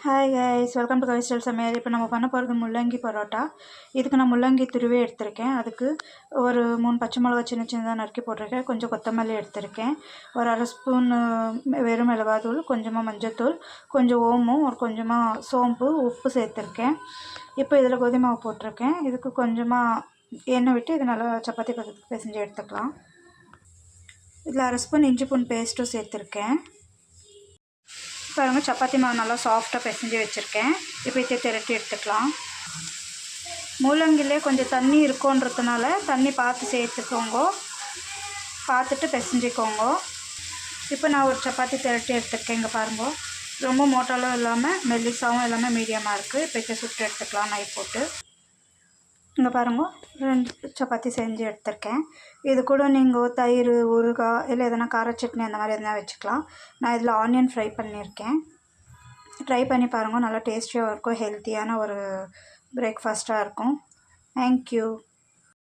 Hi guys, welcome to Kavi style சமையல். இப்போ நம்ம பண்ண போகிறது முள்ளங்கி பரோட்டா. இதுக்கு நான் முள்ளங்கி துருவே எடுத்திருக்கேன். அதுக்கு ஒரு 3 பச்சை மிளகா சின்ன சின்னதாக நறுக்கி போட்டிருக்கேன். கொஞ்சம் கொத்தமல்லி எடுத்திருக்கேன். ஒரு அரை ஸ்பூன் வெறும் மிளகாத்தூள், கொஞ்சமாக மஞ்சத்தூள், கொஞ்சம் ஓமம், ஒரு கொஞ்சமாக சோம்பு, உப்பு சேர்த்துருக்கேன். இப்போ இதில் கோதுமை மாவு போட்டிருக்கேன். இதுக்கு கொஞ்சமாக எண்ணெய் விட்டு இது நல்லா சப்பாத்தி பதத்துக்கு பிசைஞ்சு எடுத்துக்கலாம். இதில் அரை ஸ்பூன் இஞ்சி பூண்டு பேஸ்ட்டும் சேர்த்துருக்கேன். பாருங்கள், சப்பாத்தி மாவு நல்லா சாஃப்டாக பிசைஞ்சு வச்சுருக்கேன். இப்போ இதை திரட்டி எடுத்துக்கலாம். முள்ளங்கிலே கொஞ்சம் தண்ணி இருக்குன்றதுனால தண்ணி பார்த்து சேர்த்துக்கோங்க, பார்த்துட்டு பிசைஞ்சிக்கோங்க. இப்போ நான் ஒரு சப்பாத்தி திரட்டி எடுத்துருக்கேன். இங்கே பாருங்கள், ரொம்ப மோட்டாலும் இல்லாமல் மெல்லிசாவும் இல்லாமல் மீடியமாக இருக்குது. இப்போ இதை சுட்டு எடுத்துக்கலாம் நைட் போட்டு. இங்கே பாருங்கள், 2 சப்பாத்தி செஞ்சு எடுத்திருக்கேன். இது கூட நீங்கள் தயிர், ஊறுகாய் இல்லை எதனா கார சட்னி அந்த மாதிரி எதனா வச்சுக்கலாம். நான் இதில் ஆனியன் ஃப்ரை பண்ணியிருக்கேன். ட்ரை பண்ணி பாருங்கள், நல்லா டேஸ்டியாக இருக்கும். ஹெல்த்தியான ஒரு பிரேக்ஃபாஸ்ட்டாக இருக்கும். தேங்க்யூ.